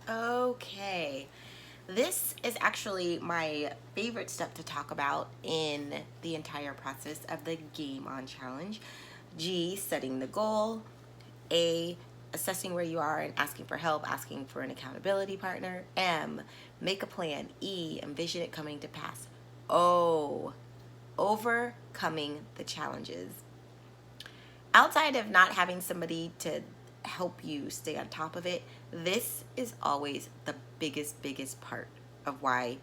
Okay, this is actually my favorite step to talk about in the entire process of the Game On Challenge. G, setting the goal. A, assessing where you are and asking for help, asking for an accountability partner. M, make a plan. E, envision it coming to pass. O, overcoming the challenges. Outside of not having somebody to help you stay on top of it, this is always the biggest part of why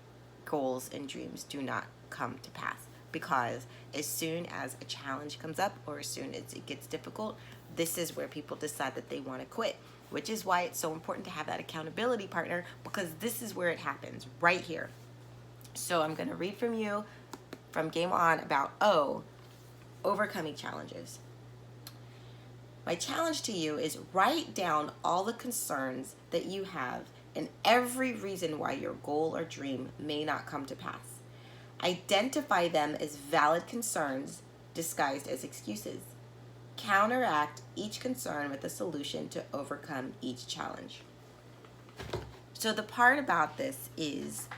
goals and dreams do not come to pass. Because as soon as a challenge comes up or as soon as it gets difficult, this is where people decide that they want to quit, which is why it's so important to have that accountability partner, because this is where it happens, right here. So I'm going to read from you from Game On about overcoming challenges. My challenge to you is write down all the concerns that you have and every reason why your goal or dream may not come to pass. Identify them as valid concerns disguised as excuses. Counteract each concern with a solution to overcome each challenge. So the part about this is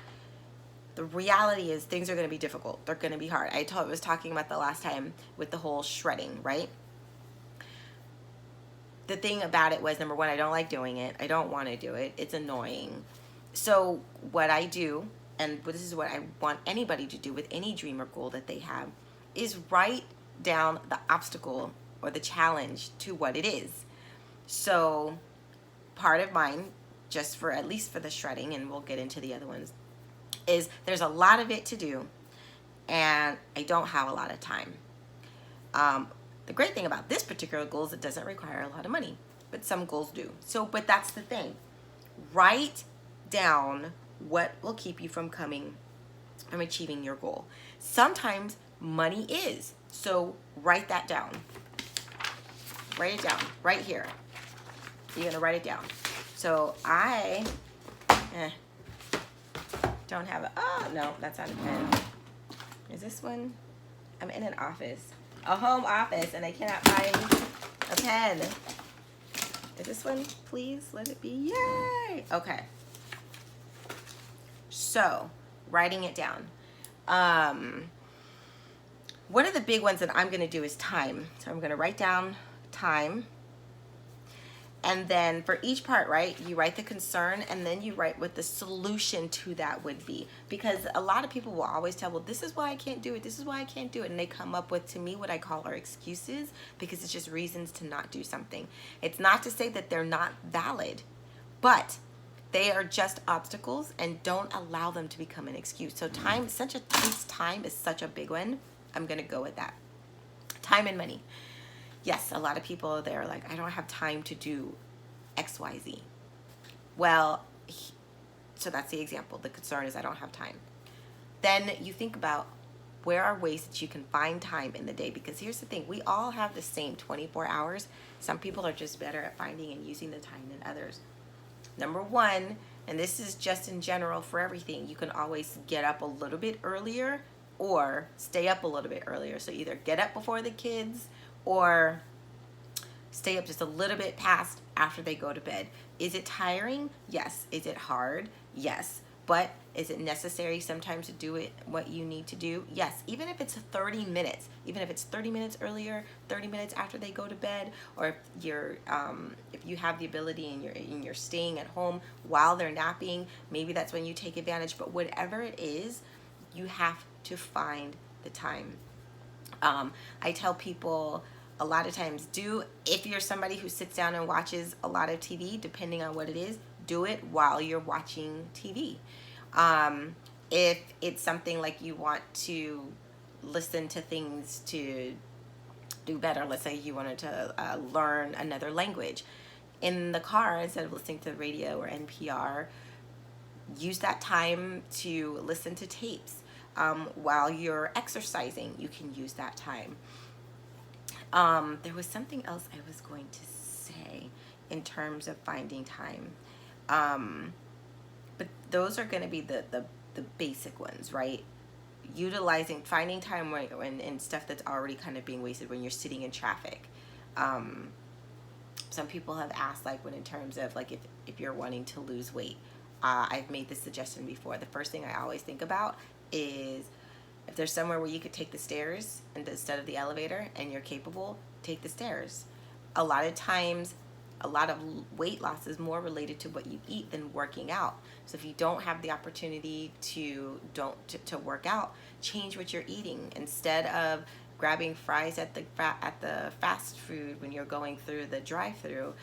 the reality is things are going to be difficult. They're going to be hard. I was talking about the last time with the whole shredding, right? The thing about it was, number one, I don't like doing it. I don't want to do it. It's annoying. So what I do, and this is what I want anybody to do with any dream or goal that they have, is write down the obstacle or the challenge to what it is. So part of mine, just for at least for the shredding, and we'll get into the other ones, is there's a lot of it to do and I don't have a lot of time. The great thing about this particular goal is it doesn't require a lot of money, but some goals do. So, but that's the thing. Write down what will keep you from achieving your goal. Sometimes money is. So write that down. Write it down right here. You're gonna write it down. So I don't have oh no, that's not a pen. Is this one? I'm in an office. A home office, and I cannot find a pen. Is this one? Please let it be. Yay! Okay. So, writing it down. One of the big ones that I'm going to do is time. So I'm going to write down time. And then for each part, right, you write the concern and then you write what the solution to that would be. Because a lot of people will always tell, well, this is why I can't do it. This is why I can't do it. And they come up with, to me, what I call are excuses, because it's just reasons to not do something. It's not to say that they're not valid, but they are just obstacles, and don't allow them to become an excuse. So time is such a big one. I'm going to go with that. Time and money. Yes, a lot of people, they're like, I don't have time to do XYZ. Well, so that's the example. The concern is I don't have time. Then you think about where are ways that you can find time in the day, because here's the thing. We all have the same 24 hours. Some people are just better at finding and using the time than others. Number one, and this is just in general for everything, you can always get up a little bit earlier or stay up a little bit earlier. So either get up before the kids or stay up just a little bit past after they go to bed. Is it tiring? Yes. Is it hard? Yes. But is it necessary sometimes to do it what you need to do? Yes. Even if it's 30 minutes, even if it's 30 minutes earlier, 30 minutes after they go to bed, or if you're if you have the ability and you're staying at home while they're napping, maybe that's when you take advantage. But whatever it is, you have to find the time. I tell people a lot of times, if you're somebody who sits down and watches a lot of TV, depending on what it is, do it while you're watching TV. If it's something like you want to listen to things to do better, let's say you wanted to learn another language, in the car, instead of listening to the radio or NPR, use that time to listen to tapes. While you're exercising, you can use that time. There was something else I was going to say in terms of finding time. But those are going to be the basic ones, right? Finding time when stuff that's already kind of being wasted when you're sitting in traffic. some people have asked, like, when in terms of like if you're wanting to lose weight, I've made this suggestion before. The first thing I always think about is if there's somewhere where you could take the stairs instead of the elevator and you're capable, take the stairs. A lot of times, a lot of weight loss is more related to what you eat than working out. So if you don't have the opportunity to work out, change what you're eating. Instead of grabbing fries at the fast food when you're going through the drive-through,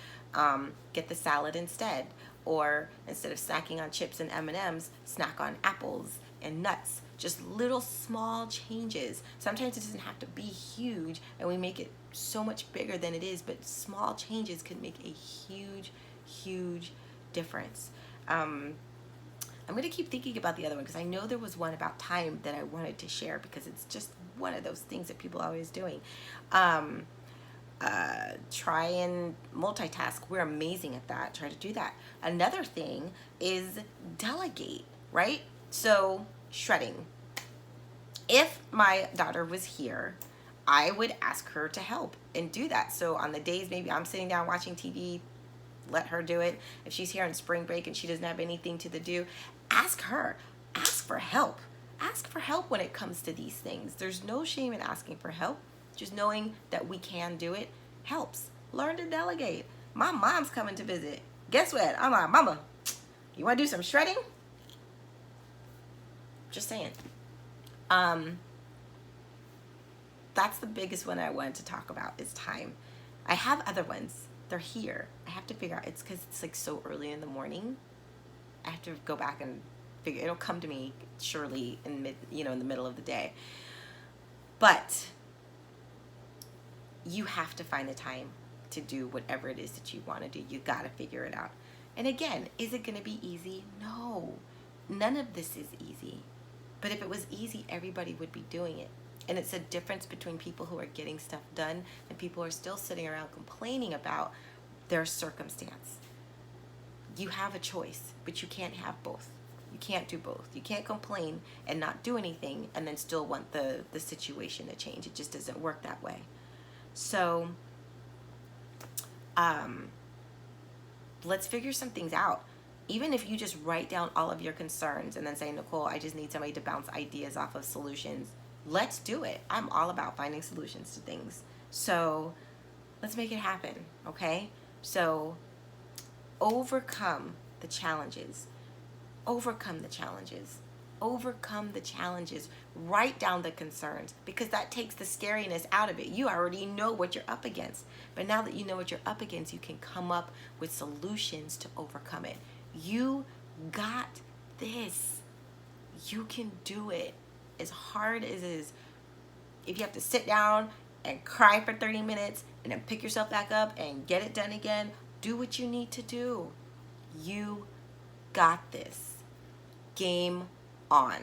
get the salad instead. Or instead of snacking on chips and M&Ms, snack on apples and nuts. Just little small changes. Sometimes it doesn't have to be huge, and we make it so much bigger than it is, but small changes can make a huge, huge difference. I'm going to keep thinking about the other one because I know there was one about time that I wanted to share because it's just one of those things that people are always doing. Try and multitask. We're amazing at that. Try to do that. Another thing is delegate, right? So shredding. If my daughter was here, I would ask her to help and do that. So on the days maybe I'm sitting down watching TV, let her do it. If she's here on spring break and she doesn't have anything to do, ask her. Ask for help. Ask for help when it comes to these things. There's no shame in asking for help. Just knowing that we can do it helps. Learn to delegate. My mom's coming to visit. Guess what? I'm like, Mama, you want to do some shredding? Just saying. That's the biggest one I wanted to talk about is time. I have other ones. They're here. I have to figure out. It's because it's like so early in the morning. I have to go back and figure. It'll come to me surely in the middle of the day. But you have to find the time to do whatever it is that you want to do. You got to figure it out. And again, is it going to be easy? No. None of this is easy. But if it was easy, everybody would be doing it. And it's a difference between people who are getting stuff done and people who are still sitting around complaining about their circumstance. You have a choice, but you can't have both. You can't do both. You can't complain and not do anything and then still want the situation to change. It just doesn't work that way. So let's figure some things out. Even if you just write down all of your concerns and then say, Nicole, I just need somebody to bounce ideas off of solutions. Let's do it. I'm all about finding solutions to things. So let's make it happen, okay? So overcome the challenges. Overcome the challenges. Overcome the challenges. Write down the concerns because that takes the scariness out of it. You already know what you're up against. But now that you know what you're up against, you can come up with solutions to overcome it. You got this. You can do it. As hard as it is, if you have to sit down and cry for 30 minutes and then pick yourself back up and get it done again, do what you need to do. You got this. Game on.